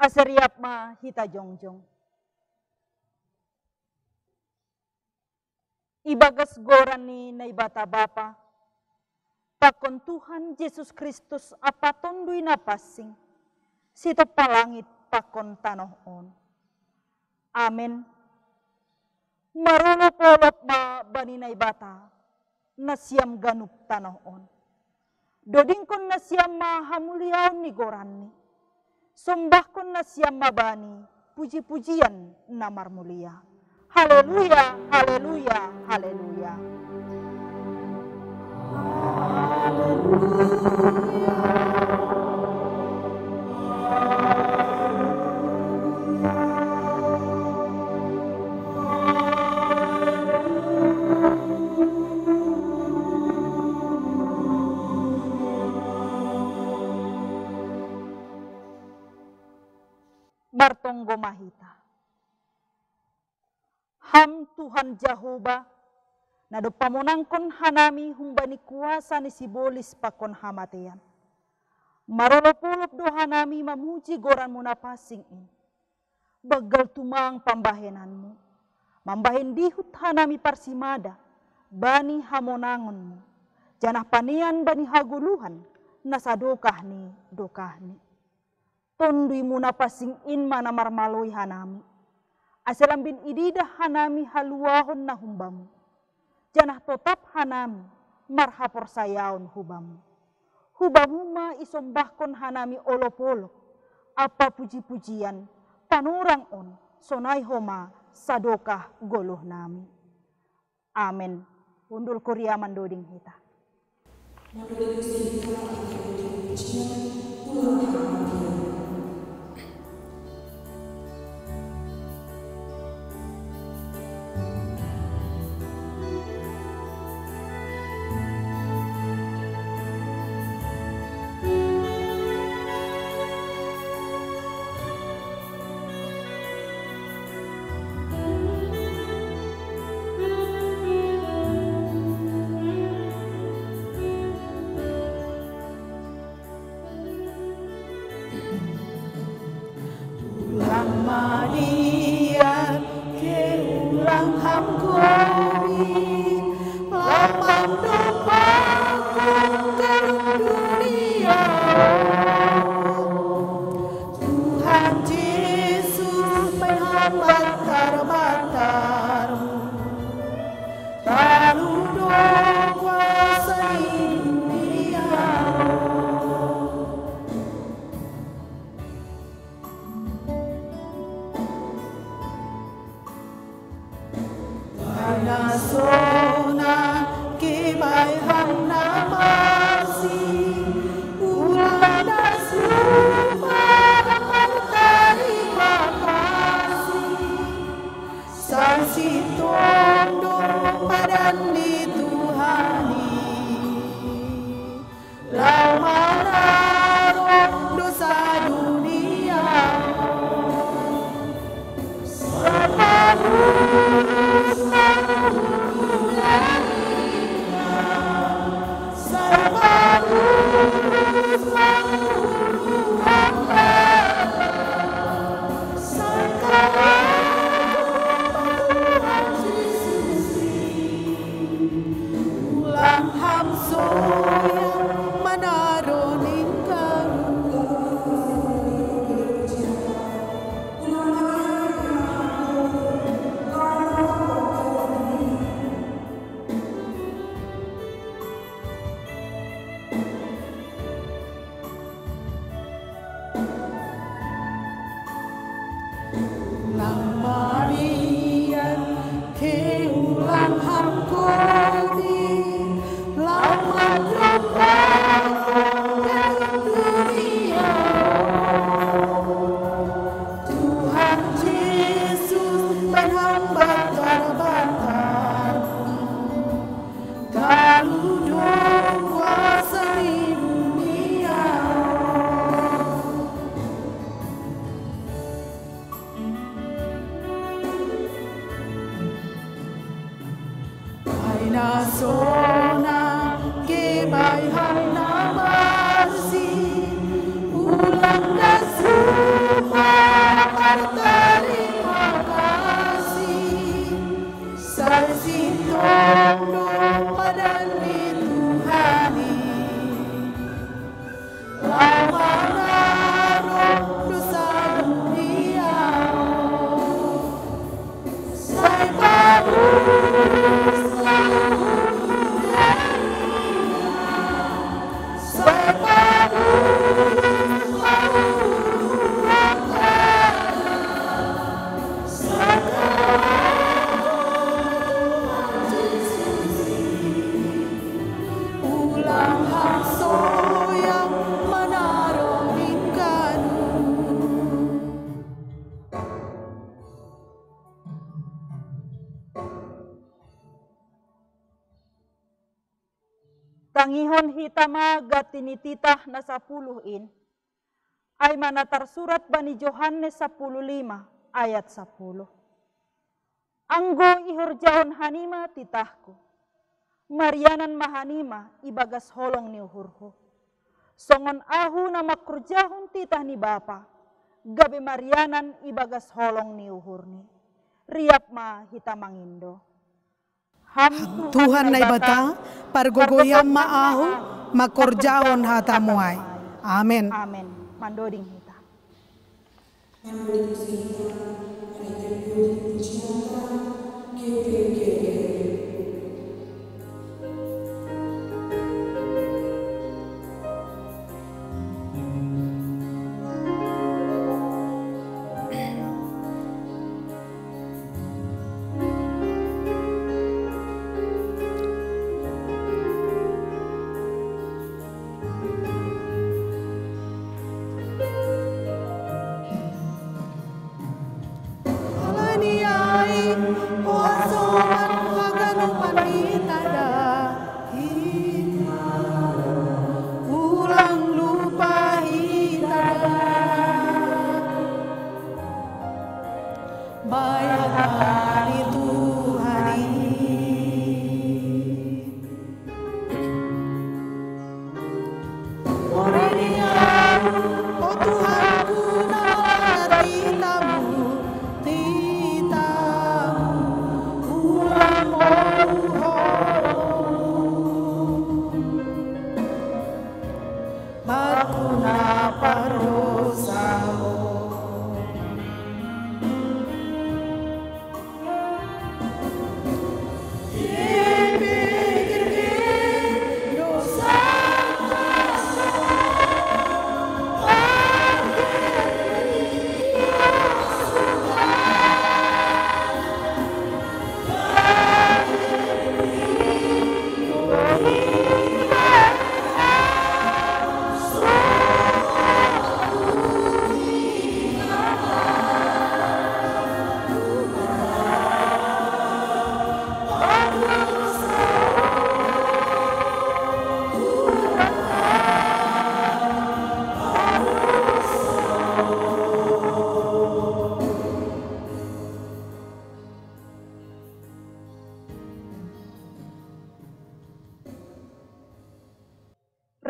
Aseriap ma hita jongjong. Ibagas goran ni na ibata bapa. Pakon Tuhan Yesus Kristus apa tondui na pasing. Sito palangit pakon tanohon. Amen. Marulop-olop ba bani na ibata. Nasyam ganup tanohon. Doding kon nasyam mahamuliaw ni goran ni. Sombah kon nasyam mabani. Puji-pujian namar mulia. Haleluya, haleluya, haleluya. Bartonggo mahita. Ham Tuhan Jehovah, nado pamonangkon hanami humbani kuasa ni sibolis pakon hamatean. Marolop-olop do hanami mamuji goran muna pasing in. Bagal tumang pambahenanmu. Mambahen dihut hanami parsimada, bani hamonangonmu. Janah panian bani haguluhan, nasadokah ni dokah ni. Tondui muna pasing in mana marmaloi hanami. Aselambin ididah hanami haluahon na humbamu. Janah tetap hanami marhapor sayaon hubamu. Hubamu ma isombahkon hanami olop-olop. Apa puji-pujian panurang on sonai homa sadokah goloh nami. Amen. Undul kuriaman doding hita. Ulang dan semua terima kasih Salsintondo padan Tuhani Lamanaro dosa dunia Sai baru Tangihon hitama gatinititah na 10 ay mana tersurat bani Yohanes 15 ayat 10. Anggo ihurjahon hanima titahku, Marianan mahanima ibagas holong ni uhurhu. Songon ahu na makurjahon titah ni Bapa, gabe Marianan ibagas holong ni uhurni. Riap ma hitamangindo. Tuhan na ibata, pargogoyam maahu, makorjaon hatamuay. Amen. Amen. Mandoding hita.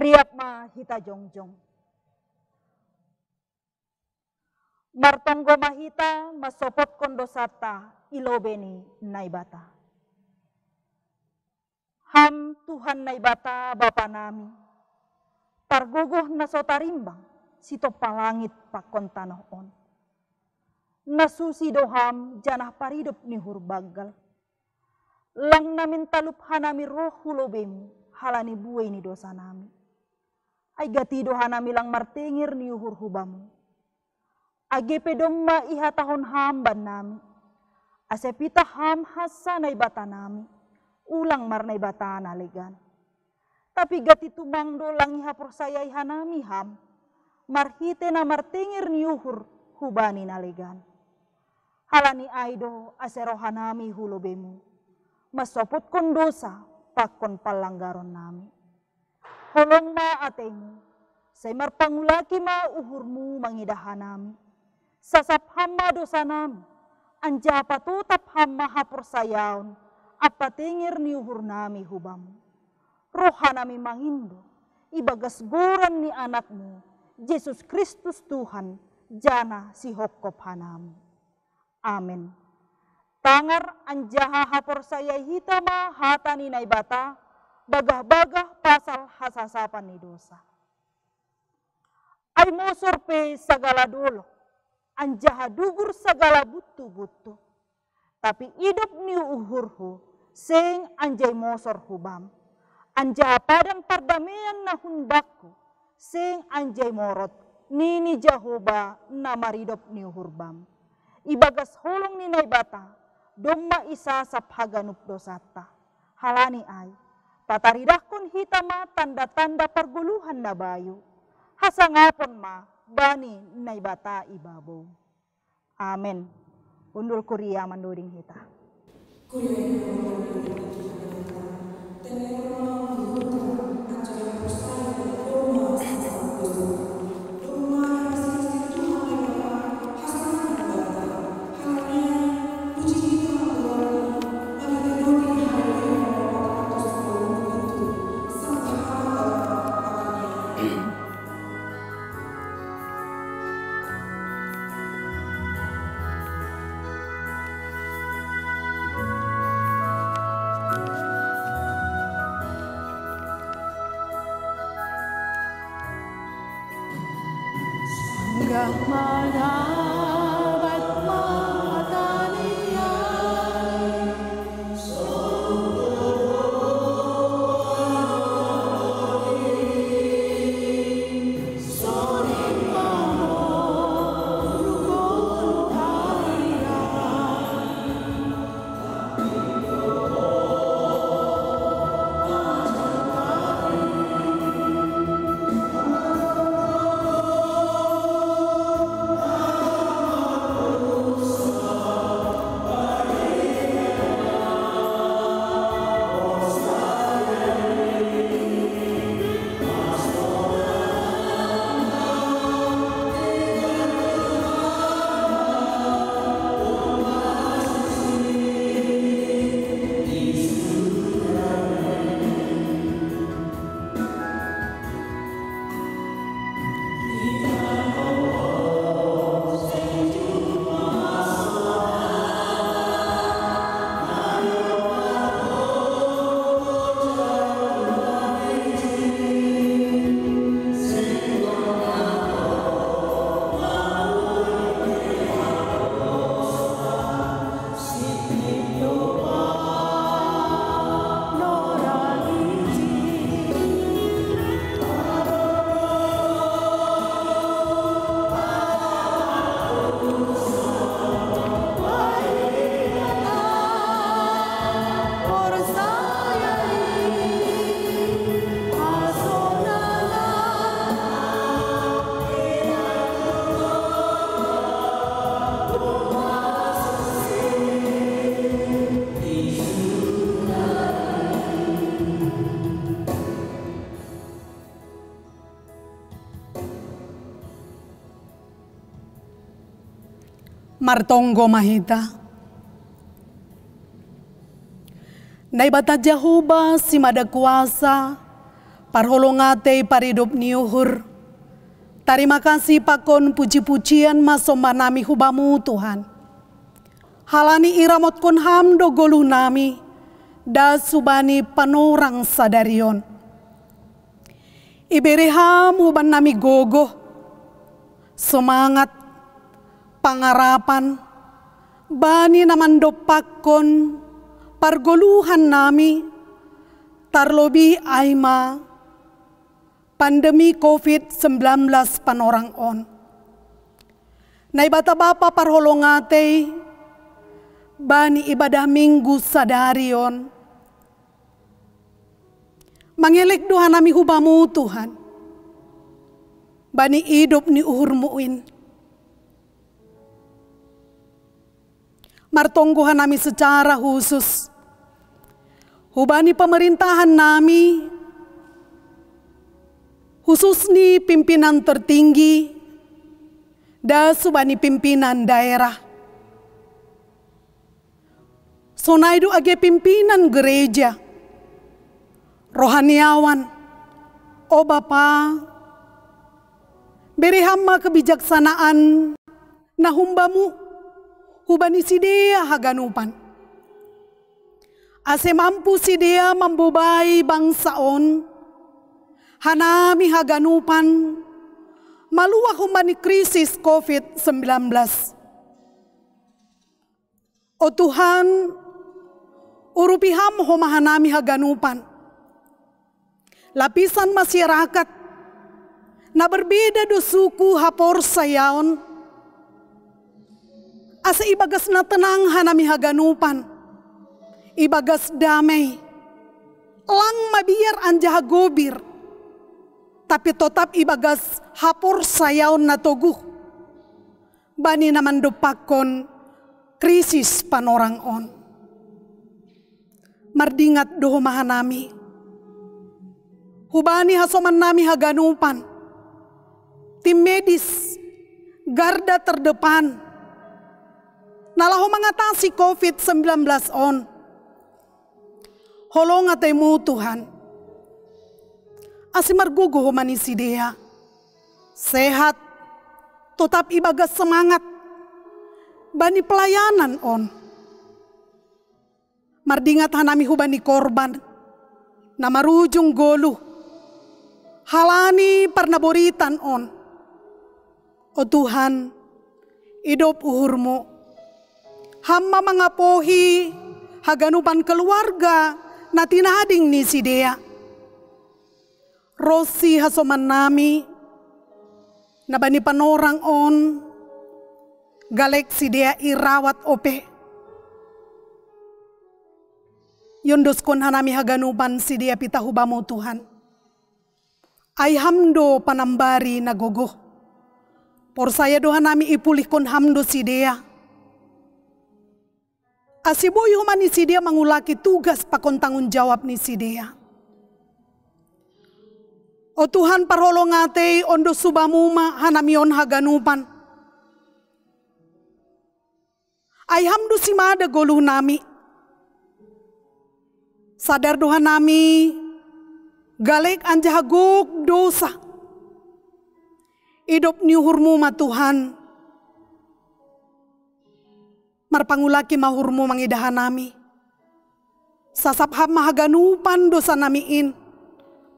Riap ma hita jongjong. Martonggo mahita masopot kondosata ilobeni naibata. Ham Tuhan naibata Bapa nami. Pargogoh na sotarimbang sito palangit pakon tanoon. Nasusi doham janah paridop ni hurbagal. Lang namin talup hanami roh hulobemu halani buwe ni dosa nami. Ay gatido hanami lang martingir ni uhur hubamu. Age pedong maihatahon hamban nami. Asepita ham hasa na ibata nami. Ulang marnay bata naligan. Tapi gati tumangdo lang ihapor sayay hanami ham. Marhite na martingir ni uhur hubani naligan. Halani aido asero hanami hulobemu. Masopot kon dosa pakon palanggaron nami. Holong ma atemu, say marpangulaki ma uhurmu mangidahan nami. Sasap hama dosa nami, anja patutap hama hapor sayaon, apatingir ni uhur nami hubamu. Roha nami mangindo, ibagas goran ni anakmu, Yesus Kristus Tuhan, jana si hokkop hanami. Amin. Tangar anjaha hapor saya hitama hatani naibata, bagah-bagah pasal hasasapan ni dosa. Ay mosor pe sagala dolo, anjaha dugur sagala butu-butu. Tapi hidup ni uhurhu, sing anjay mosor hubam. Anjaha padan pardamaian na hundakku, sing anjay morot, nini jahoba na maridop ni uhurbam. Ibagas holong ni naibata, domma isa sa paganup dosata. Halani ay, tataridakon hitama tanda-tanda perguluhan na bayu. Hasangapon ma, bani naibata ibabaw. Amen. Undul Korea manduding hita. Martonggo mahita. Naibata Jehovah si mada kuasa, parholongate paridop niuhur. Terima kasih pakon puji-pujian masomba nami hubamu Tuhan. Halani iramot kon hamdo golu nami, da subani panorang sadarion. Ibereham huban nami gogo, semangat, pangarapan, bani naman dopakon, pargoluhan nami, tarlobi aima, pandemi COVID-19 panorang on. Naibata bapa parholongate, bani ibadah minggu sadarion. Mangilik doa nami hubamu Tuhan, bani hidup ni uhurmuin. Martongguhan nami secara khusus, hubani pemerintahan nami, khusus ni pimpinan tertinggi, dan subani pimpinan daerah. Sonaidu age pimpinan gereja, rohaniawan, o Bapa, Beri hamba kebijaksanaan na humbamu hubani sidea haganupan. Ase mampu sidea membubai bangsaon hanami haganupan maluwak humani krisis COVID-19. O Tuhan, urupiham humahanami haganupan. Lapisan masyarakat na berbeda do suku hapor sayaon. Asa ibagas na tenang hanami haganupan. Ibagas damai. Lang mabiar anjah gobir. Tapi tetap ibagas hapor sayaon na toguh. Bani naman dopakon krisis panorang on. Mardingat doho mahanami. Hubani hasoman nami haganupan. Tim medis, garda terdepan. Nalaho mengatasi COVID-19 on. Holong atemu Tuhan. Asimar gugu humani sidea. Sehat, tetap ibagas semangat. Bani pelayanan on. Mardingat hanami hubani korban. Nama rujung goluh. Halani parnaboritan on. O Tuhan, hidup uhurmu. Hamba mengapohi haganupan keluarga na tinading ni sidea. Rosi hasoman nami na bani panorang on. Galek sidea irawat ope. Yondos kon hanami haganupan sidea pitahubamu Tuhan. Ay hamdo panambari nagogoh. Por saya doha nami ipulih kon hamdo sidea. Asiboy humani sidea mangulaki tugas pakon tanggung jawab ni sidea. O Tuhan parholongate ondo subamuma hanamion haganupan. Ay hamdo simada goluh nami. Sadar doha nami galek anjah gok dosa. Hidup niuhurmu ma Tuhan. Marpangulaki mahurmu mangidahan nami. Sasap hama haganupan dosa namiin.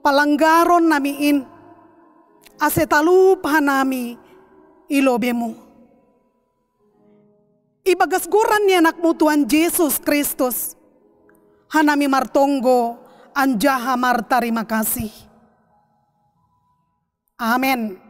Palanggaron namiin. Asetalup hanami ilobemu. Ibagas goran ni anakmu Tuhan Yesus Kristus. Hanami martonggo anjaha martarima kasih. Amin.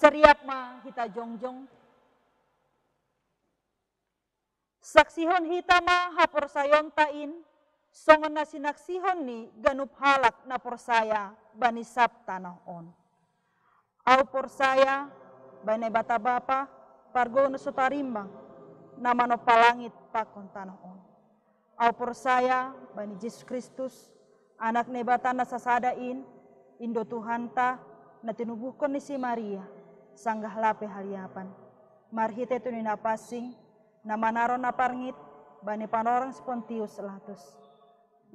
Pasariap ma hita jongjong. Saksihon hita ma haporsayon tain, songon na sinaksihon ni ganup halak na porsaya bani sabta na on. Au porsaya bani bata bapa pargo na sotarimbang na manopalangit pakon tanah on. Au porsaya bani Yesus Kristus anak ni bata na sasadain indo Tuhanta na tinubuhkon ni si Maria sanggah lape haliapan. Marhite tu ni napasing na manaron na parngit bani panorang Pontius Latus.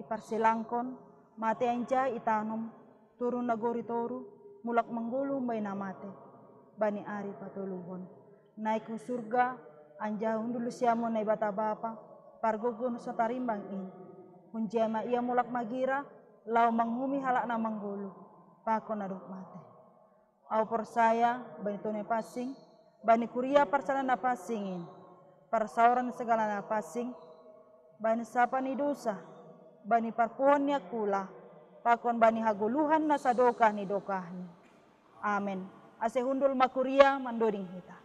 Iparsilangkon mate anja itanom turun nagori toru mulak menggulu may namate bani ari patuluhon. Naik ke surga anja undulu siamo na ibata bapa pargogon sa tarimbang in. Hunjema ia mulak magira lau manghumi halak na manggulu pakon na mate. Au porsaya bani tone pasing bani kuria parsana na pasingin. Parsauran segala na pasing bani sapa ni dosa bani parpuhon niya kula pakon bani haguluhan na sadokah ni dokahni. Amen. Ase hundul makuria mandoding hita.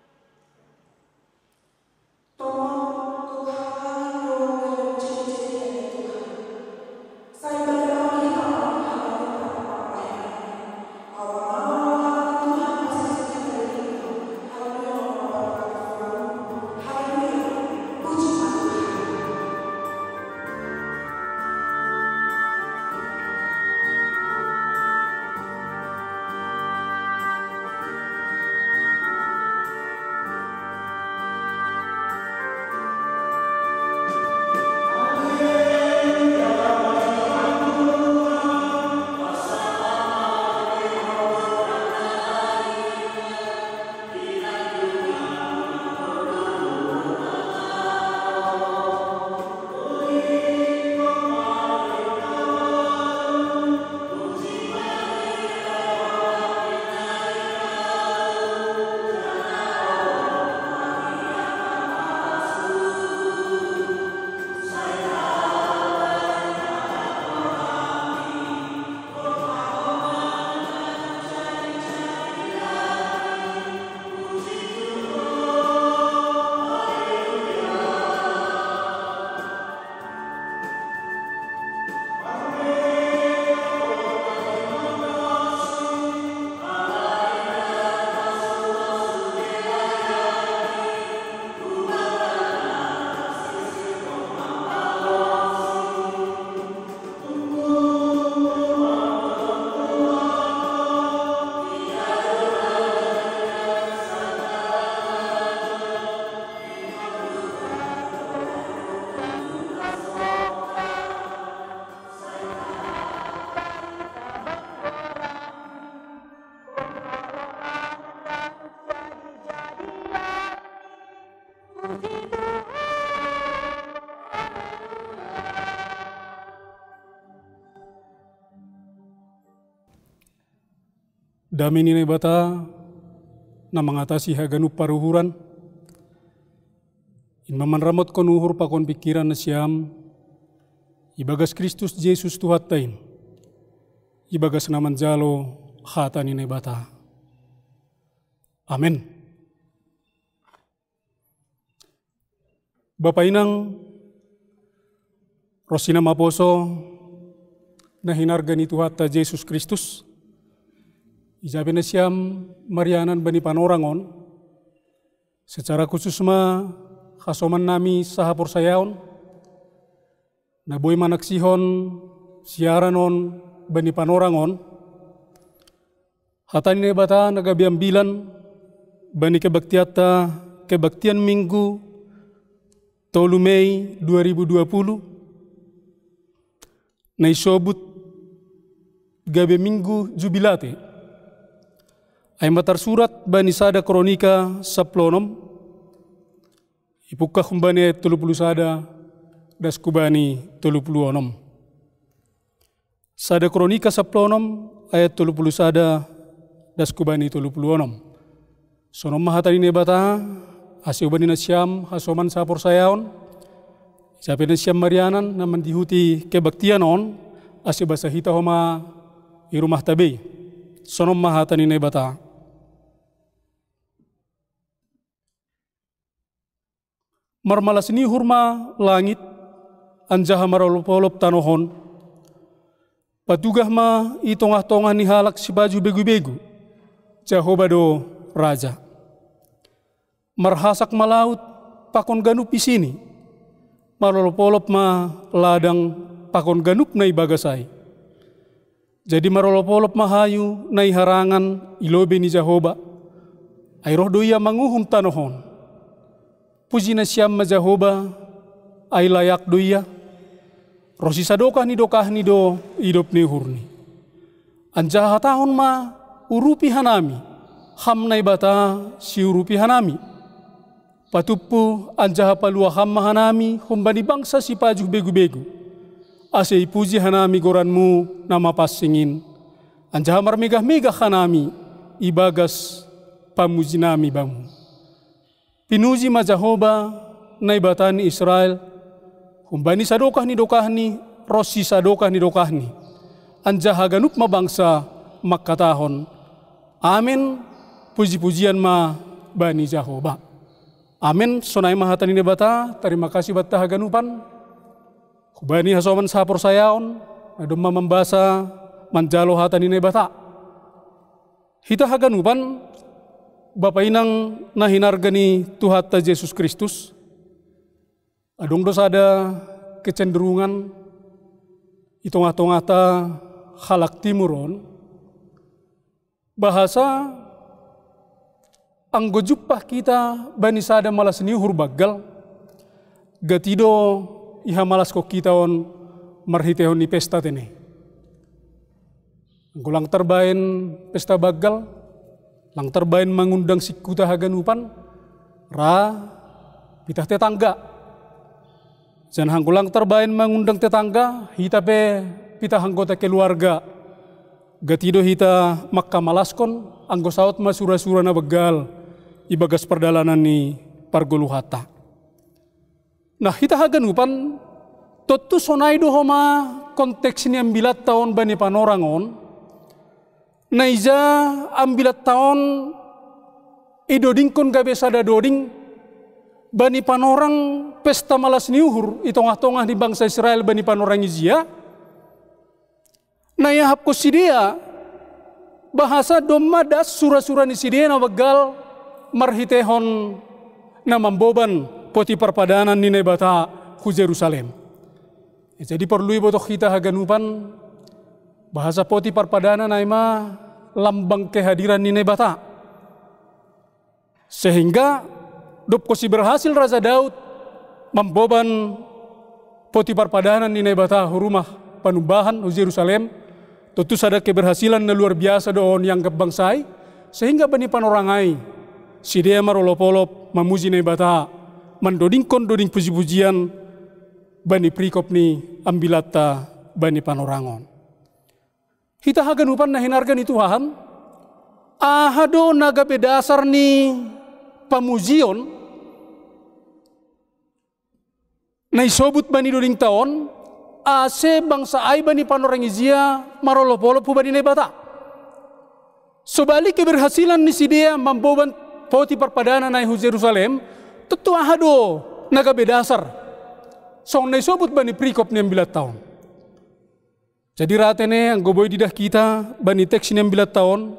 Dami nilai bata na mengatasi haganu paruhuran. In mamanramot kon uhur pakon pikiran na siam. Ibagas Kristus Yesus Tuhatain. Ibagas naman jalo hata nilai bata. Amin. Bapak inang Rosina Maposo na hinargani Tuhata Yesus Kristus. Ijabe na siyam marianan bani panorangon, secara khusus ma kasoman nami saha porsayaon, na boy manaksihon siaranon bani panorangon, hatani na bata nagabiambilan bani kebaktian Minggu 3 Mei 2020, na isobut gabe Minggu Jubilate. Ay matar surat bani sada kronika saplonom, ipukah kumbani 30 sada das kubani 36. Sada kronika saplonom ayat 30 sada das kubani 36. Sonom mahatani nebata asio bani nasyam hasoman sapor sayaon, sapi nasyam marianan naman dihuti kebaktian on asio basahita homa irumah tabe. Sonom mahatani nebata. marmalas ni hurma langit, anjaha marolop-olop tanohon, patugah ma itongah-tongah ni halak si baju begu-begu, Jehovah do raja. Marhasak malaut pakon ganup isini, marolop-olop ma ladang pakon ganup na ibagasay. Jadi marolop-olop mahayu na harangan ilobe ni Jehovah, ay roh doya manguhum tanohon. Puji na siyam ma Jehovah, ay layak doya, rosi sadokah ni do idop ni hurni. Anjaha tahun ma urupi hanami, ham na ibata si urupi hanami. Patupu anjaha palua ham hanami, humbani bangsa si pajuh begu-begu. Ase ipuji hanami goranmu nama pasingin. Anjaha marmegah-megah hanami, ibagas pamuji nami bamu. Pinuji ma Jehovah na ibatani Israel, humbani sadokah ni dokahni, rosi sadokah ni dokahni. Anjaha ganup ma bangsa makkatahon. Amin, puji-pujian ma bani Jehovah. Amin, sonai mahatani ni bata, terima kasih bata haganupan. Kubani hasoman sapor sayaon, adumma membasa manjalo hatani ni bata. Hita haganupan, Bapa inang nahinargani Tuhan ta Yesus Kristus. Adong dos ada kecenderungan itong-atong ata halak timuron. Bahasa anggo jupah kita bani sada malas ni hurbagal. Gatido iha malas ko kita on marhitehon ni pesta tene. Gulang terbain pesta bagal, lang terbain mengundang sikuta haganupan, pitah tetangga. Dan hanggulang terbain mengundang tetangga, hita pe pitah anggota keluarga. Gatido hita makka malaskon, anggo saut masura-sura na begal, ibagas perdalanan ni pargoluhata. Nah hita haganupan, totu sonai dohoma konteks ini ambilat tahun bani panorangon, naija ambilat tahun idodingkon gabe sada doding, bani panorang pesta malas niuhur, itongah-tongah di bangsa Israel bani panorang izia, na yahap ko sidia, bahasa domadas sura-sura ni sidia na begal, marhitehon na mamboban, poti perpadanan ni nebata ku Jerusalem. Jadi perlu ibotok kita haganupan bahasa poti perpadanan naima lambang kehadiran ni nebata. Sehingga dopkosi berhasil Raja Daud mamboban poti perpadanan ni nebata rumah panumbahan di Jerusalem. Tentu ada keberhasilan na luar biasa doon yang kebangsai sehingga bani panorangai si dia marolop-olop mamuji nebata, mandodingkon doding puji-pujian bani prikop ni ambilata bani panorangon. Hita haganupan na hinargan ni Tuhan, ahado nagabe dasar ni pamujion na isobut bani doding taon, ase bangsa ay bani panorangizia marolop-olop hu bani nebata. Sobalik keberhasilan ni si dia mamboban poti perpadanan na hu Jerusalem, tentu ahado nagabe dasar. Song na isobut bani prikop ni ambilat taon. Jadi ratene ang goboy didah kita bani teks ni ambilat taon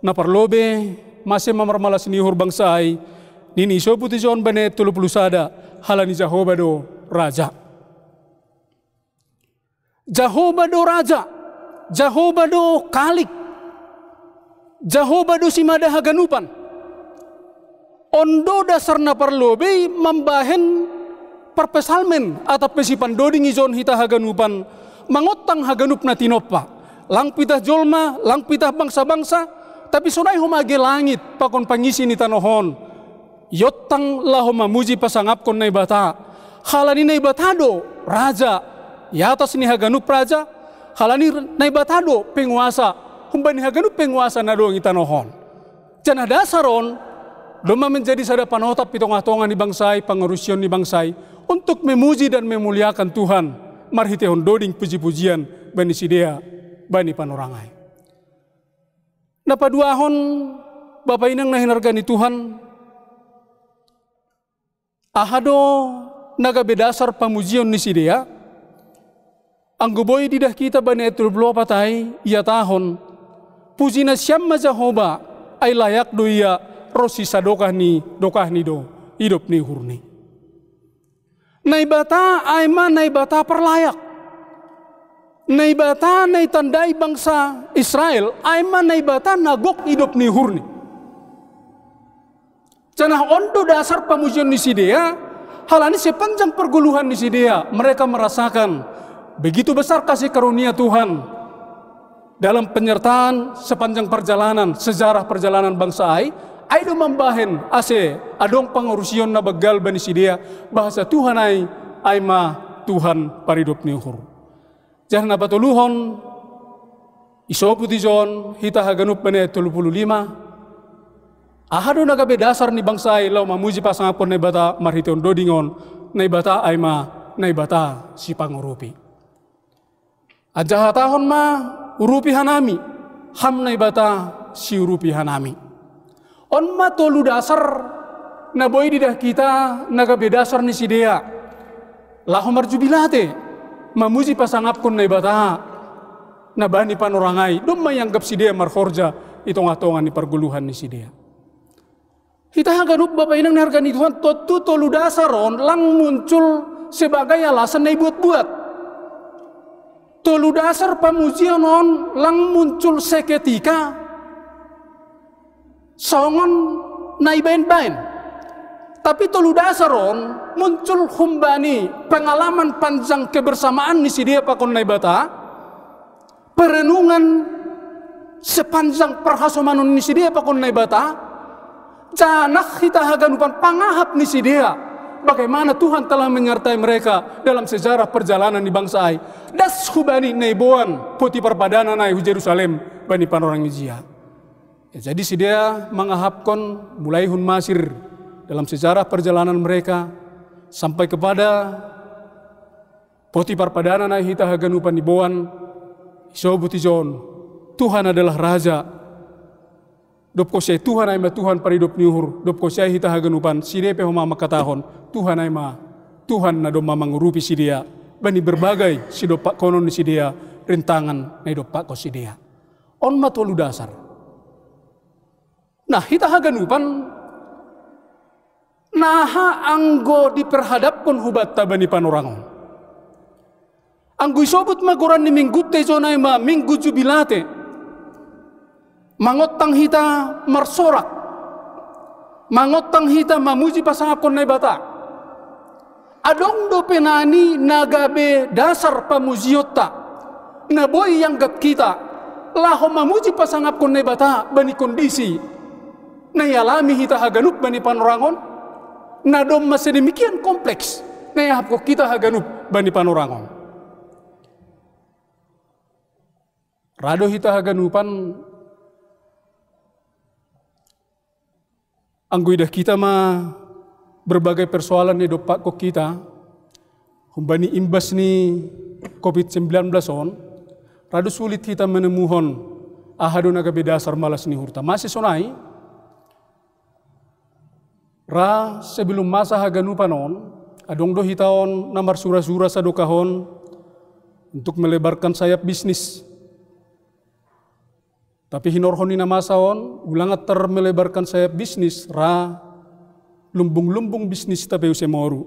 na parlobe masih mamarmalas ni hur bangsa ay nini isobut ijon bani 30 sada halani Jehovah do raja. Jehovah do raja, Jehovah do kalik, Jehovah do simada haganupan. Ondo dasar na parlobe mambahen perpesalmen atau pesipan doding izon hita haganupan mangotang haganup na tinopa. Lang pitah jolma, lang pitah bangsa-bangsa, tapi sonai humage langit pakon pangisi ni tanohon. Yotang laho mamuji pasangapkon na ibata. Halani na ibatado raja, yatas ni haganup raja, halani na ibatado penguasa, humbani haganup penguasa na doang itanohon. Janah dasaron, doma menjadi sada panotap pitong-atongan ni bangsay, pangurusion ni bangsay, untuk memuji dan memuliakan Tuhan, marhitehon doding puji-pujian bani sidea, bani panorangai. Napaduahon Bapak inang nahinargani Tuhan, ahado naga bedasar pamujion ni sidea, anggoboy didah kita bani etul blo patai ia tahon, puji na siyam majahoba ay layak do iya rosi sadokah ni do hidup ni hurni. Naibata ay ma naibata perlayak. Naibata nay tandai bangsa Israel ay ma naibata nagok hidup ni hurni. Canah ondo dasar pamujian ni sidea, halani sepanjang perguluhan ni sidea, mereka merasakan begitu besar kasih karunia Tuhan dalam penyertaan sepanjang perjalanan, sejarah perjalanan bangsa ay do mambahen ase adong pangurusion na bagal bani sidea bahasa Tuhan ay ma Tuhan paridop ni uhur. Jangan na batuluhon isopu tijon hita haganup bani 35 ahado naga bedasar ni bangsa ay law mamuji pasangapon na bata marhiton dodingon na bata ay ma na bata si pangurupi. Ajahatahon ma urupi hanami, ham na bata si urupi hanami. On ma tolu dasar na boy didah kita naga bedasar ni sidea. Lahomar jubilate, mamuji pasangapkon na bata na bani panorangai, dom mayanggap sidea marforja itong atongan ni perguluhan ni sidea. Kita haganup bapak inang harga ni Tuhan totu tolu dasaron lang muncul sebagai alasan na buat-buat. Tolu dasar pamujian on lang muncul seketika songon naibain-bain. Tapi tolu dasar on muncul humbani pengalaman panjang kebersamaan ni sidea pakon naibata, perenungan sepanjang perhasomanon ni sidea pakon naibata, janak kita haganupan pangahap ni sidea bagaimana Tuhan telah menyertai mereka dalam sejarah perjalanan di bangsa ai. Das hubani neiboan poti perpadanan ai Jerusalem bani panorang Izia. Jadi sidea mengahapkan mulai hun masir dalam sejarah perjalanan mereka sampai kepada poti perpadanan ai hita haganupan iboan isobutijon Tuhan adalah raja. Dop ko siya Tuhan ay ma Tuhan paridop niuhur. Dop ko siya hita haganupan sidea pe homa makatahon Tuhan ay ma Tuhan na dom mangurupi sidea bani berbagai si dopak konon si dia rintangan na dopak ko si dia on matolu dasar. Nah hita haganupan naha anggo diperhadapkan hubat bani panorangon anggo isobut magoran ni minggu tejonay ma minggu jubilate mangotang hita marsorak mangotang hita mamuji pasangapon na bata. Adong do penani nagabe dasar pamuziota na boy yang gat kita laho mamuji pasangap kon bata bani kondisi na yalami hita haganup bani panorangon na dom sedemikian kompleks na yahap ko kita haganup bani panorangon. Rado hita haganupan angguidah kita ma berbagai persoalan di dopak kok kita humbani imbas ni COVID-19 on rado sulit kita menemuhon ahado naga bedasar malas ni hurta masih sonai ra sebelum masa haganupan on adong do hitaon namar sura-sura sadokahon untuk melebarkan sayap bisnis. Tapi hinorhoni na masa on ulangat ter melebarkan sayap bisnis ra lumbung-lumbung bisnis tapi usemoru.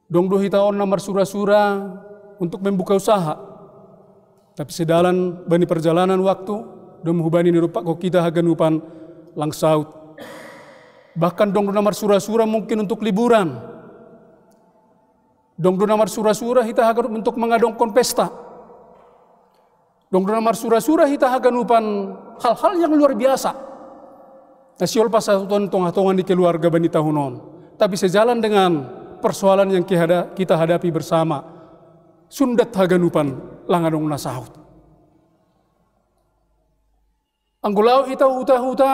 Dong do hitaon namar sura-sura untuk membuka usaha. Tapi sedalan bani perjalanan waktu dom hubani nirupak ko kita haganupan langsaut. Bahkan dong do namar sura-sura mungkin untuk liburan. Dong do namar sura-sura hita haganup untuk mengadongkon pesta. Dong do namar sura-sura hita haganupan hal-hal yang luar biasa. Nasiol pasatuan tong-tongan di keluarga bani tahunon. Tapi sejalan dengan persoalan yang kita hadapi bersama, sundat haganupan langadong nasahut. Anggulau hita huta-huta,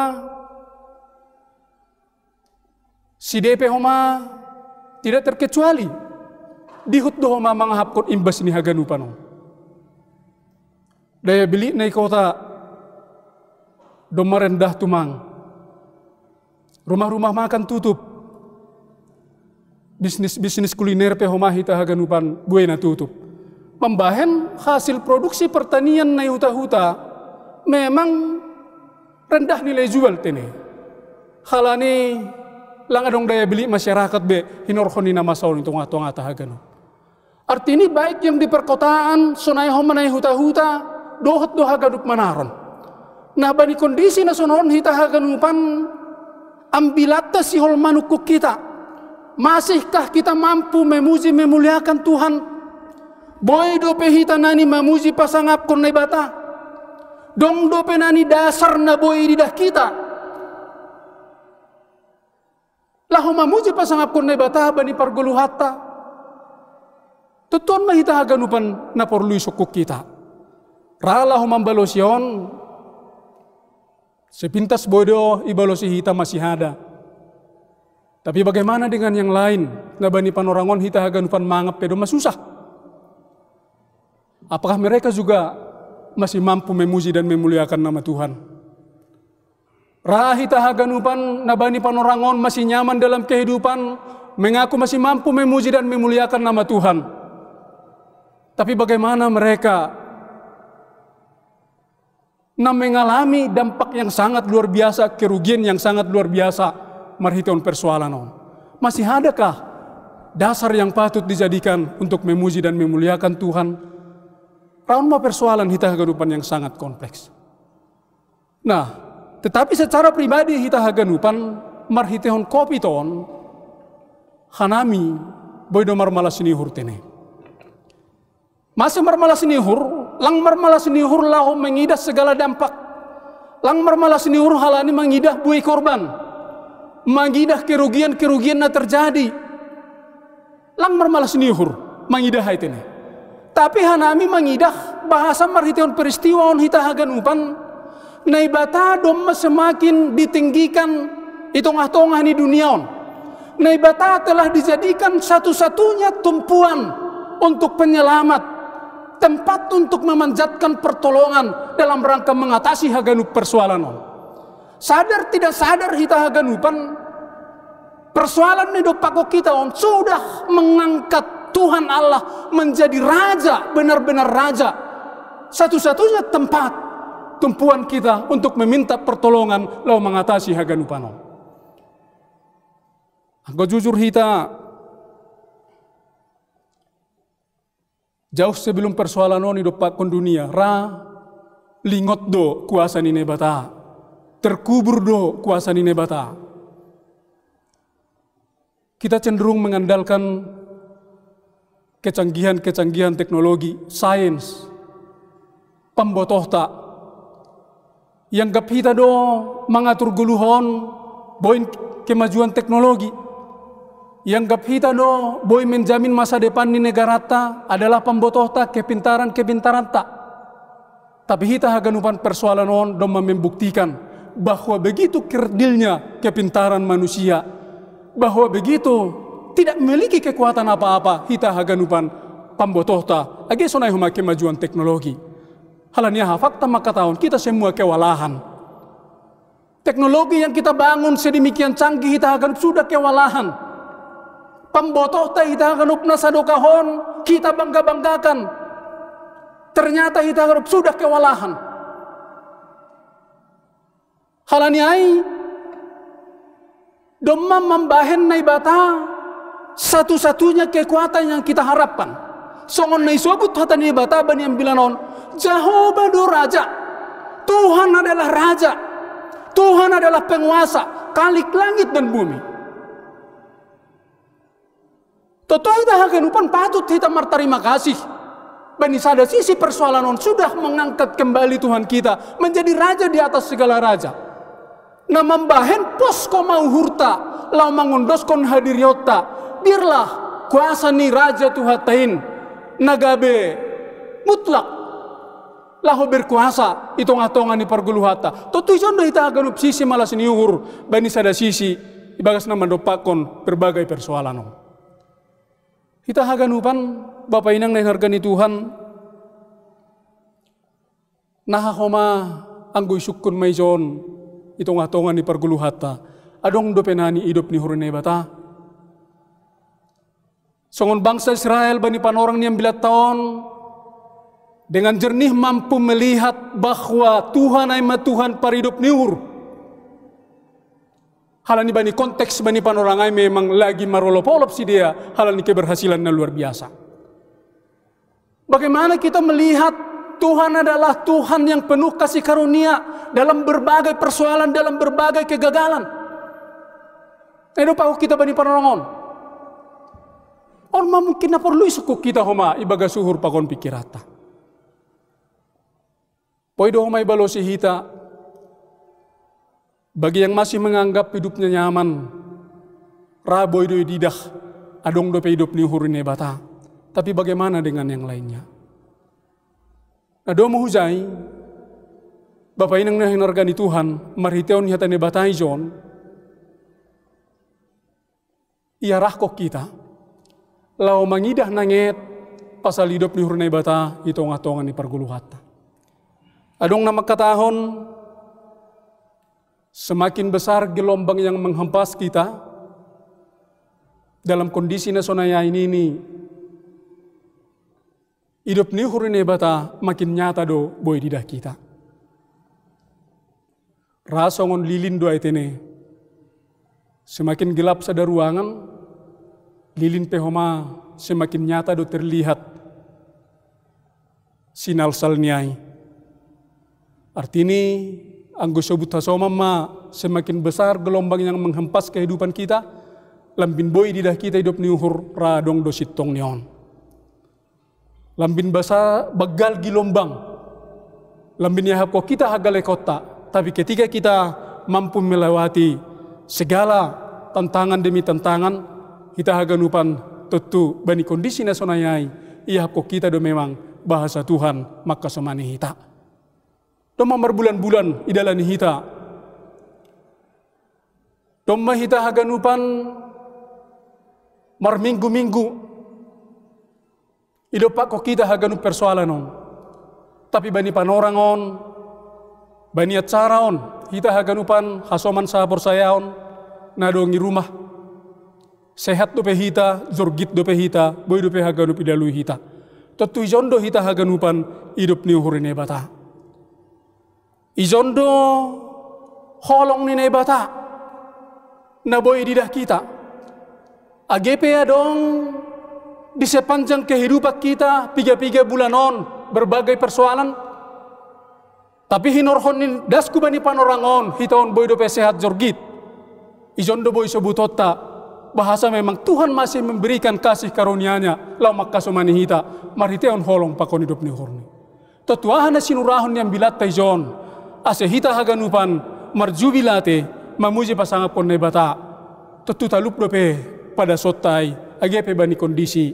si DP homa tidak terkecuali dihut do homa mangahapkot imbas ni haganupan. Daya beli na kota do marendah tumang. Rumah-rumah makan tutup. bisnis kuliner pehoma hita haganupan buena tutup. Membahen hasil produksi pertanian na huta-huta memang rendah nilai jual tene. Halane lang adong daya beli masyarakat be hinorhoni nama saun itu ngato ngata haganu. Arti ini baik yang di perkotaan sonai homanai huta-huta dohot doha gadup manaron. Nah bani kondisi na sonon hita haganupan ambilata si hol manukuk kita. Masihkah kita mampu memuji memuliakan Tuhan? Boy dope hita nani memuji pasangap kon nai bata. Dong dope nani dasar na boy didah kita. Lahu memuji pasangap kon nai bata bani pargulu hatta. Tutuan mahita haganupan na porlui sukuk kita. Ralahu mambalosyon. Sepintas bodoh ibalosi hita masih ada. Tapi bagaimana dengan yang lain? Nabani panorangon hita haganupan mangap pedo masusah. Apakah mereka juga masih mampu memuji dan memuliakan nama Tuhan? Rahita haganupan nabani panorangon masih nyaman dalam kehidupan, mengaku masih mampu memuji dan memuliakan nama Tuhan. Tapi bagaimana mereka mengalami dampak yang sangat luar biasa, kerugian yang sangat luar biasa marhiton persoalan on. Masih adakah dasar yang patut dijadikan untuk memuji dan memuliakan Tuhan? Raun ma persoalan hita haganupan yang sangat kompleks. Nah, tetapi secara pribadi hita haganupan marhitehon kopi ton hanami boydo marmalas nihur tene. Masih marmalas nihur, lang marmalas nihur lahu mengidah segala dampak. Lang marmalas nihur halani mengidah bui korban. Mengidah kerugian-kerugian na terjadi. Lang marmalas nihur mengidah haitene. Tapi hanami mengidah bahasa marhiteon peristiwa on hita haganupan naibata dom semakin ditinggikan itong-atongah di dunia on. Naibata telah dijadikan satu-satunya tumpuan untuk penyelamat, tempat untuk memanjatkan pertolongan dalam rangka mengatasi haganup persoalan on. Sadar tidak sadar hita haganupan persoalan hidup pako kita on sudah mengangkat Tuhan Allah menjadi raja, benar-benar raja. Satu-satunya tempat tumpuan kita untuk meminta pertolongan lalu mengatasi haganupan on. Anggo jujur hita jauh sebelum persoalan on hidup pakon dunia lingot do kuasa nine bata. Terkubur do kuasa nine bata. Kita cenderung mengandalkan kecanggihan-kecanggihan teknologi, sains, pembotohta. Yang gap hita do mengatur guluhon, boin kemajuan teknologi. Yang gap hita do boy menjamin masa depan di negara ta adalah pembotohta kepintaran ta. Tapi hita haganupan persoalan on do membuktikan bahwa begitu kerdilnya kepintaran manusia, bahwa begitu tidak memiliki kekuatan apa-apa hita haganupan pambotohta age sonai huma kemajuan teknologi. Halanya fakta maka tahun kita semua kewalahan. Teknologi yang kita bangun sedemikian canggih hita haganup sudah kewalahan. Pambotohta hita haganup nasadokahon kita bangga-banggakan. Ternyata hita haganup sudah kewalahan. Halaniai domam membahen naibata satu-satunya kekuatan yang kita harapkan. Songon nai sobut hata naibata bani yang bilanon Jehovah do raja. Tuhan adalah raja. Tuhan adalah penguasa kalik langit dan bumi. Toto kita haganupan patut kita martarima kasih. Bani sada sisi persoalan on sudah mengangkat kembali Tuhan kita menjadi raja di atas segala raja. Na membahen posko mau hurta lau mangondoskon hadiriota biarlah kuasa ni raja Tuhatain nagabe mutlak lahu berkuasa itong-atongan ni parguluhata to tujuan do ita ganup sisi malas niuhur bani sada sisi ibagas na mandopakon berbagai persoalan ita haganupan Bapak inang na hargani Tuhan nahahoma anggoy syukun mayjon itong-atongan ni parguluhata adong do penani hidup ni hurune bata Songon bangsa Israel bani panorang niam bila tahun dengan jernih mampu melihat bahwa Tuhan aima Tuhan paridup niur. Halani bani konteks bani panorang ai memang lagi marolop-olop si dia, halani keberhasilan yang luar biasa. Bagaimana kita melihat Tuhan adalah Tuhan yang penuh kasih karunia dalam berbagai persoalan, dalam berbagai kegagalan. Edo pak kita bani panorang mungkin na perlu suku kita homa ibaga suhur pakon pikirata. Poido homa ibalosi hita. Bagi yang masih menganggap hidupnya nyaman, raboy do didah, adong do hidup ni hurine bata. Tapi bagaimana dengan yang lainnya? Ado muhuzai, Bapak inang nahinargani Tuhan, marhiteon hita ne batai jon, iarah kok kita, lau mangidah nanget, pasal hidup ni hurine bata, itong-atongan ni parguluhata. Adong nama katahon, semakin besar gelombang yang menghempas kita dalam kondisi nasonaya ini hidup ni hurine bata makin nyata do boy didah kita. Rasongon lilin doa itene semakin gelap sada ruangan, lilin pehoma semakin nyata do terlihat sinal salniai. Artini anggo sobut hasomama semakin besar gelombang yang menghempas kehidupan kita, lambin boy didah kita hidup niuhur radong do sitong nion. Lambin basa bagal gelombang, lambin yahap kok kita hagale kota, tapi ketika kita mampu melewati segala tantangan demi tantangan, kita haganupan tentu bani kondisi nasonayai, yahap kok kita do memang bahasa Tuhan maka somani hita. Doma berbulan-bulan idalani hita. Doma hita haganupan marminggu-minggu. Idopak kok kita haganup persoalanon. Tapi bani panorangon, bani atsaraon, hita haganupan hasoman sapor sayaon, nadongi rumah. Sehat dope hita, zorgit dope hita, boy dope haganup idalu hita. Tentu ijondo hita haganupan hidup ni hurine bata. Ijondo holong ni nebata na boy didah kita. AGP adong di sepanjang kehidupan kita 3 bulanon berbagai persoalan. Tapi hinorhonin dasku bani panorangon hitaon boy dope sehat jorgit. Ijondo boy sebutota bahasa memang Tuhan masih memberikan kasih karunia-Nya lau makasumani hita mariteon holong pakon hidup ni horni. Tetuahan na sinurahon yang bilat taijon. Ase hita haganupan marjubilate mamuji pasangan pon nebata tentu talup dope pada sotai agepe bani kondisi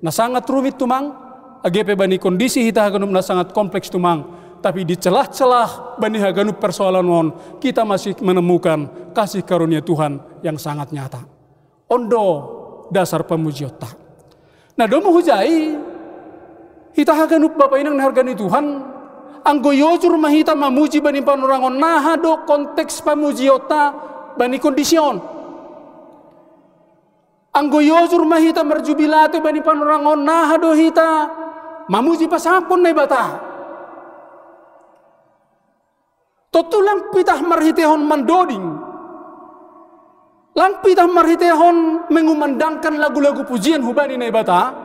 na sangat rumit tumang, agepe bani kondisi hita haganup na sangat kompleks tumang, tapi di celah-celah bani haganup persoalan on kita masih menemukan kasih karunia Tuhan yang sangat nyata. Ondo dasar pamujiota. Nah domo hujai hita haganup Bapak inang hargani Tuhan. Anggo yojur mahita mamuji bani panorangon nahado konteks pamujiota bani kondisyon. Anggo yojur mahita merjubilate bani panorangon nahado hita mamuji pasapon na bata. Totulang pitah marhitehon mandoding. Lang pitah marhitehon mengumandangkan lagu-lagu pujian hubani na bata.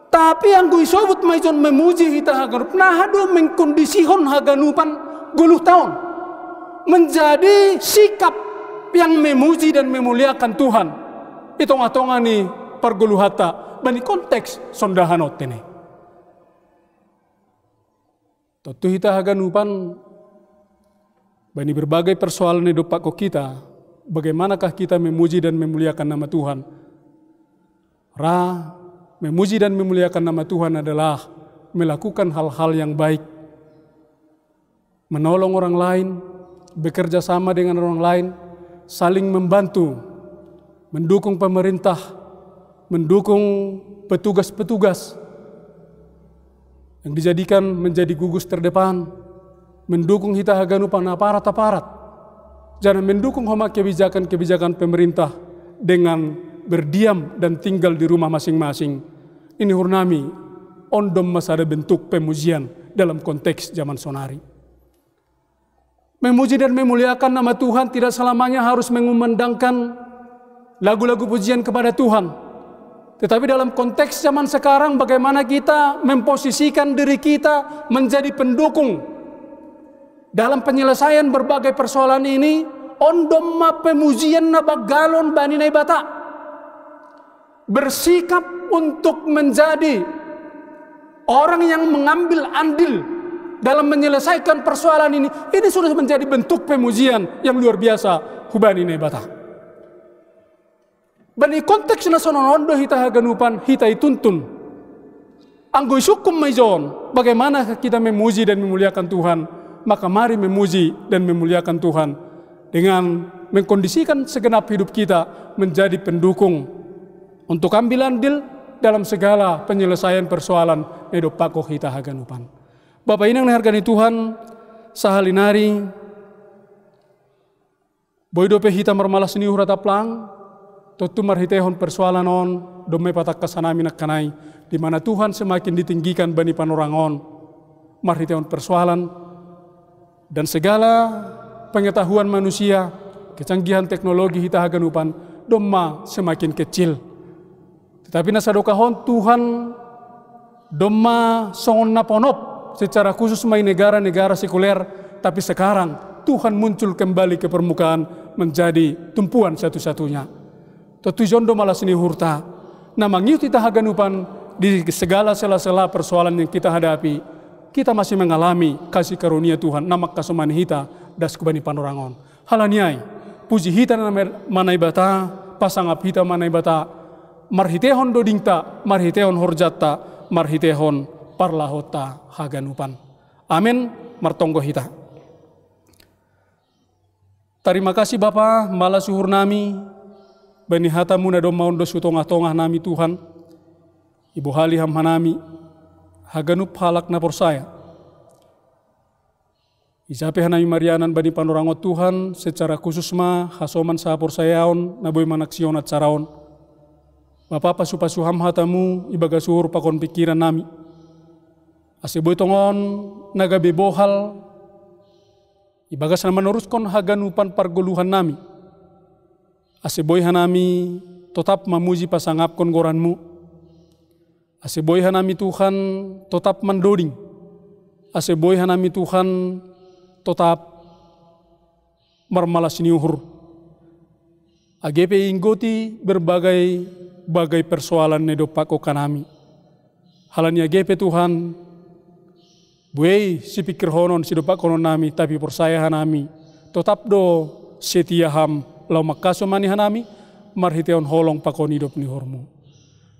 Tapi yang gue sobut maijon memuji hita haganup nahado mengkondisihon haganupan 10 tahun menjadi sikap yang memuji dan memuliakan Tuhan. Itong-atongan ni parguluhata bani konteks sondahanot ini. Tentu hita haganupan bani berbagai persoalan hidup pak kita, bagaimanakah kita memuji dan memuliakan nama Tuhan? Memuji dan memuliakan nama Tuhan adalah melakukan hal-hal yang baik, menolong orang lain, bekerja sama dengan orang lain, saling membantu, mendukung pemerintah, mendukung petugas-petugas yang dijadikan menjadi gugus terdepan, mendukung hita haganupan aparat-aparat, jangan mendukung homa kebijakan-kebijakan pemerintah dengan berdiam dan tinggal di rumah masing-masing. Ini hurnami ondom masa ada bentuk pemujian dalam konteks zaman sonari. Memuji dan memuliakan nama Tuhan tidak selamanya harus mengumandangkan lagu-lagu pujian kepada Tuhan. Tetapi dalam konteks zaman sekarang bagaimana kita memposisikan diri kita menjadi pendukung dalam penyelesaian berbagai persoalan ini. Ondom ma pemujian na bagalon bani na ibata. Bersikap untuk menjadi orang yang mengambil andil dalam menyelesaikan persoalan ini sudah menjadi bentuk pemujian yang luar biasa hubani na ibata. Bani konteks nasional ondo hita haganupan hita ituntun. Anggoy sukum maijon bagaimana kita memuji dan memuliakan Tuhan, maka mari memuji dan memuliakan Tuhan dengan mengkondisikan segenap hidup kita menjadi pendukung untuk ambil andil dalam segala penyelesaian persoalan hidup pakoh kita haganupan. Bapak inang hargani Tuhan, sahalinari boydope hita marmalas ni hurata plang, totu marhitehon persoalan on, dome patak kasanami nakkanai, di mana Tuhan semakin ditinggikan bani panorangon, marhitehon persoalan dan segala pengetahuan manusia, kecanggihan teknologi hita haganupan, domma semakin kecil. Tetapi nasadokahon Tuhan domma songon naponop secara khusus mai negara-negara sekuler, tapi sekarang Tuhan muncul kembali ke permukaan menjadi tumpuan satu-satunya. Tujuan domala sini hurta, namang kita haganupan di segala sela-sela persoalan yang kita hadapi, kita masih mengalami kasih karunia Tuhan, namak kasomani hita das kubani panorangon. Halaniai, puji hita manai bata, pasangap hita manai bata, marhitehon dodingta, marhitehon horjatta, marhitehon parlahota haganupan. Amin, martonggo hita. Terima kasih Bapa, mala suhur nami, bani hatamu na dom maundo sutongah-tongah nami Tuhan, Ibu hali ham hanami, haganup halak na porsaya. Isape hanami marianan bani panorangot Tuhan secara khusus ma hasoman sa porsayaon na boy manaksion at saraon. Bapa pasu-pasu ham hatamu ibaga suhur pakon pikiran nami. Ase boy tongon nagabe bohal ibagas na meneruskan haganupan pargoluhan nami. Ase boy hanami tetap memuji pasangapkon goranmu. Ase boy hanami Tuhan tetap mendoding. Ase boy hanami Tuhan tetap marmalas niuhur. AGP inggoti berbagai persoalan nedopako kanami. Halani AGP Tuhan, buai si pikir honon si dopakonon nami, tapi persaya hanami. Tetap do setia ham lau makaso mani hanami, marhiteon holong pakon hidup ni hormu.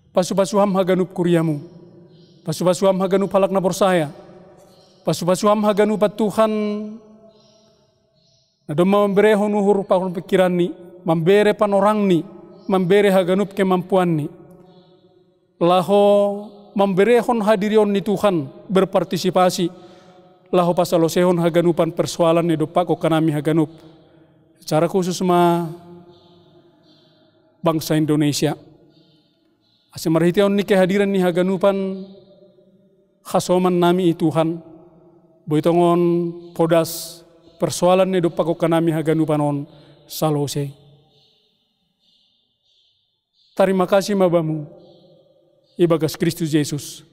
Pasu-pasu ham haganup kuriamu, pasu-pasu ham haganup halak na persaya. Pasu-pasu ham haganupat Tuhan na doma membere honuhur pakon pikiran ni, membere panorang ni, membere haganup kemampuan ni. Laho membere hon hadirion ni Tuhan berpartisipasi. Laho pasalosehon haganupan persoalan ni dopako kanami haganup. Secara khusus ma bangsa Indonesia. Ase marhiteon ni kehadiran ni haganupan khasoman nami Tuhan. Boitongon podas persoalan ni dopako kanami haganupanon salose. Terima kasih mabamu, ibagas Kristus Yesus,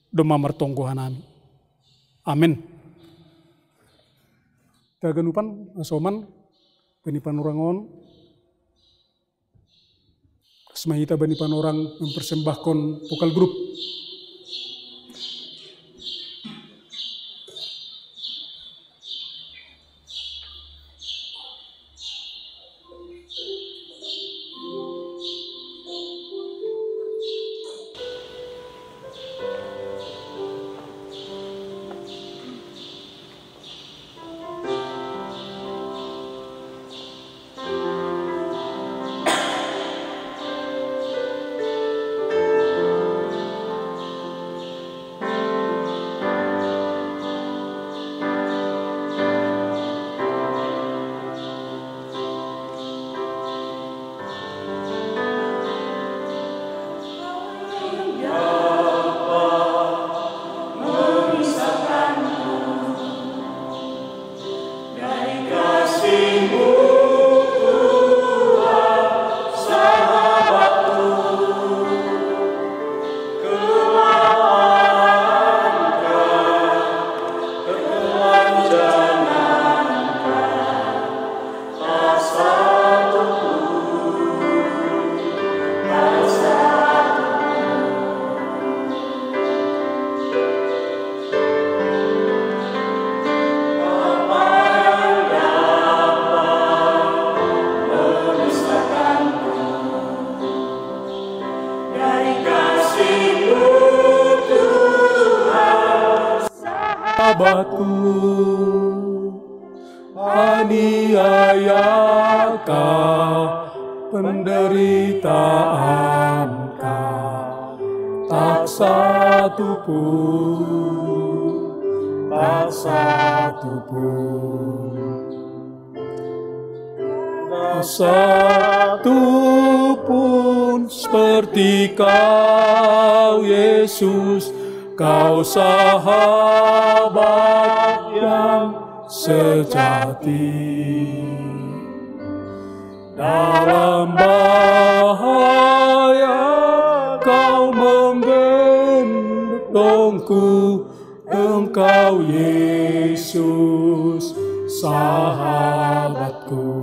doma martonggo hanami. Amin. Haganupan asoman, bani panurangon, semahita bani panorang mempersembahkan vokal grup. rasakan penderitaan Kau, tak satu pun, tak satu pun, tak satu pun seperti Kau Yesus, Kau sahabat yang sejati. Dalam bahaya Kau menggendongku, Engkau Yesus sahabatku.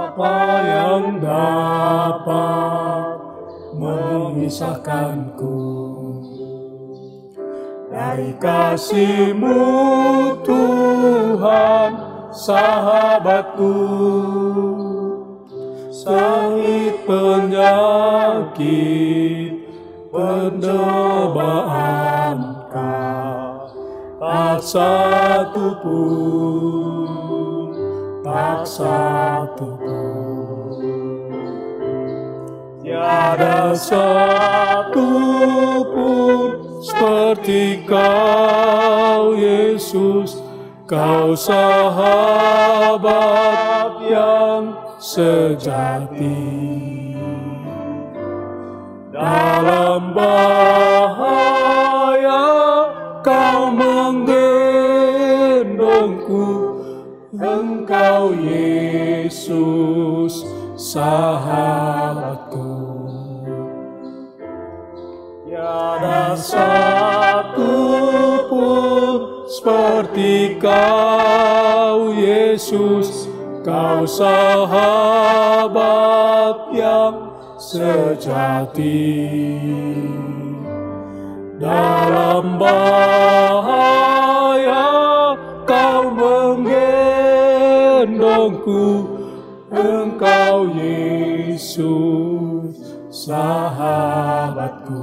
Apa yang dapat memisahkanku dari kasih-Mu Tuhan sahabatku? Sakit, penyakit, pendebaan Kau, tak satu pun, tak satu pun. Tiada satu pun seperti Kau Yesus, Kau sahabat yang sejati. Dalam bahaya Kau menggendongku, Engkau Yesus sahabatku. Tiada satu pun seperti Kau Yesus, Kau sahabat yang sejati. Dalam bahaya Kau menggendongku, Engkau Yesus sahabatku.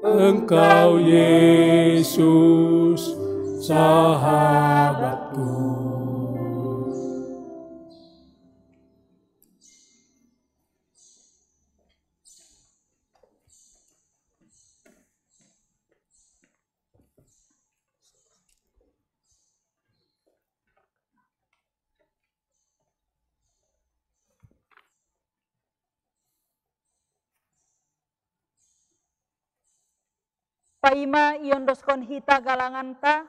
Engkau Yesus sahabatku. Paima iondoskon hita galanganta,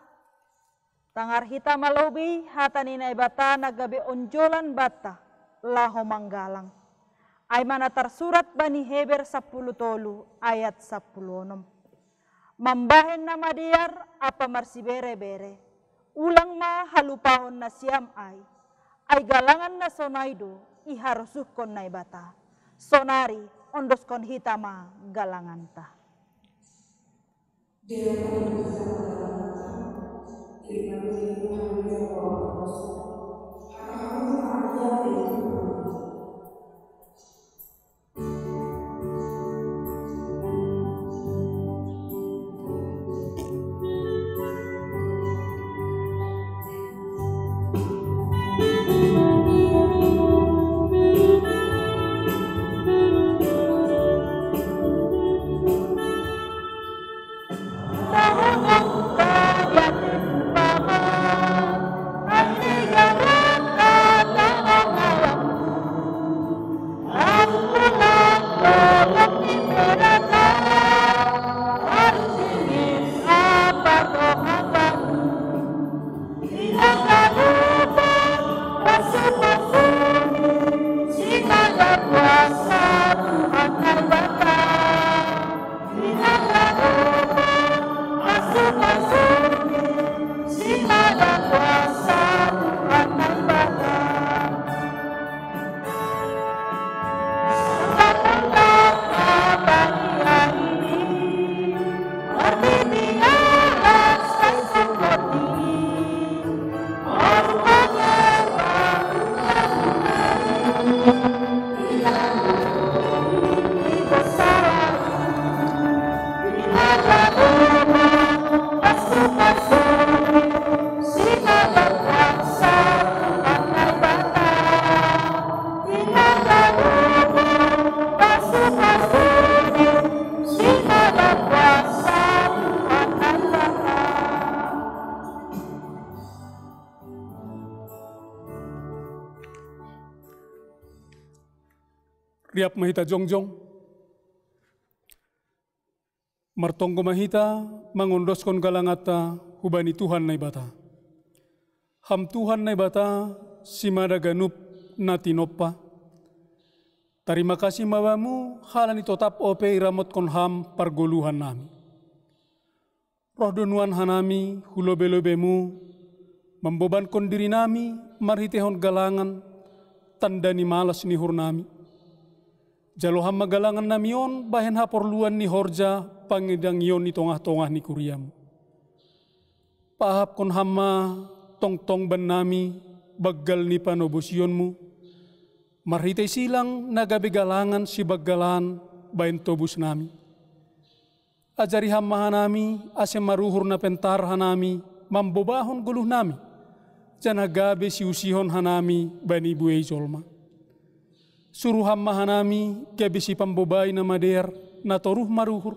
tangar hita malobi hatanina ibata nagabe onjolan bata laho manggalang. Aimana tersurat bani Heber 10 tolu ayat 10. Mambahen nama diar apa marsi bere-bere, ulang ma halupahon na siam ay galangan na sonaido iharusuhkon na ibata, sonari ondoskon hita ma galanganta. Dia akan riap mahita jongjong. Martonggo mahita mangondoskon galangata hubani Tuhan na ibata. Ham Tuhan na ibata simada ganup na tinoppa. Terima kasih mawamu halani totap ope iramot kon ham pargoluhan nami. Roh donuan hanami hulobe-lobemu membebankan diri nami marhitehon galangan tandani malas ni hurnami. Jalo hamma galangan namion bahen haporluan ni horja pangedang yon ni tongah-tongah ni kuriamu. Pahap kon hamma tong-tong ban nami baggal ni panobosionmu. Marhitay silang nagabi galangan si baggalan bahen tobus nami. Ajari hamma hanami asem maruhur na pentar hanami mambobahon guluh nami. Janagabe si usihon hanami bani buei jolma. Suruh hamma hanami kebisi pambobay na mader na toruh maruhur.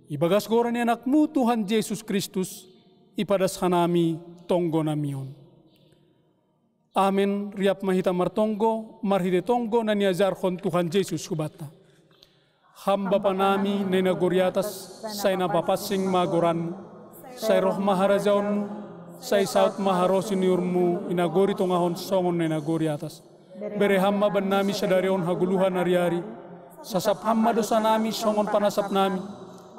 Ibagas goran ni anakmu Tuhan Yesus Kristus ipadas hanami tonggo namion. Amin. Riap mahita martonggo marhide tonggo na niajarhon Tuhan Yesus hubata. Hamba panami nena goriatas say napapasing magoranmu. Say roh maharajaonmu. Say saut maharosiniurmu inagori tongahon songon nena goriatas. Bere hamma ban nami sadarion haguluhan hari-hari. Sasap hamma dosa nami songon panasap nami.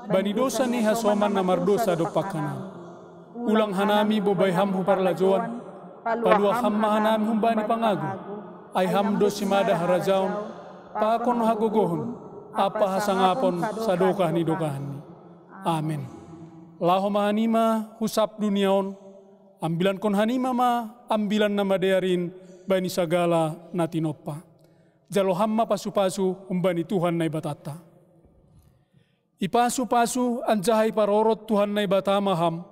Bani dosa ni hasoman na mardosa dopak hanami. Ulang hanami bobay ham huparlajoan. Palua hamma hanami humbani pangagu. Ay hamdo simada harajaon. Pakon hagogohon. Apa hasangapon sadokah ni dokahan ni. Amin. Lahoma hanima husap duniaon. Ambilan kon hanima ma ambilan nama dearin bani sagala natinoppa. Jalo hamma pasu-pasu umbani Tuhan na ibatata. Ipasu-pasu anjahay parorot Tuhan na ibatama ham.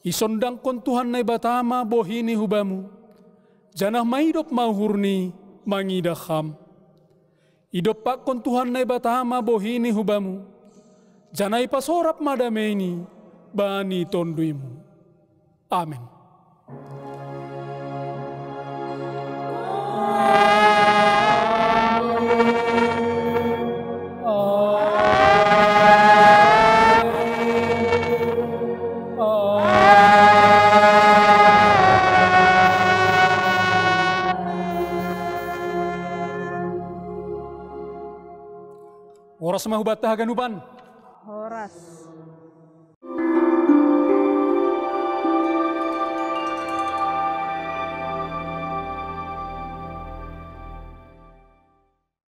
Isondang kon Tuhan na ibatama bohini hubamu. Janah maidop mahurni mangidah ham. Idop pak kon Tuhan na ibatama bohini hubamu. Janah ipasorap madameni bani tonduimu. Amin. Oras mahubata haganuban. Horas.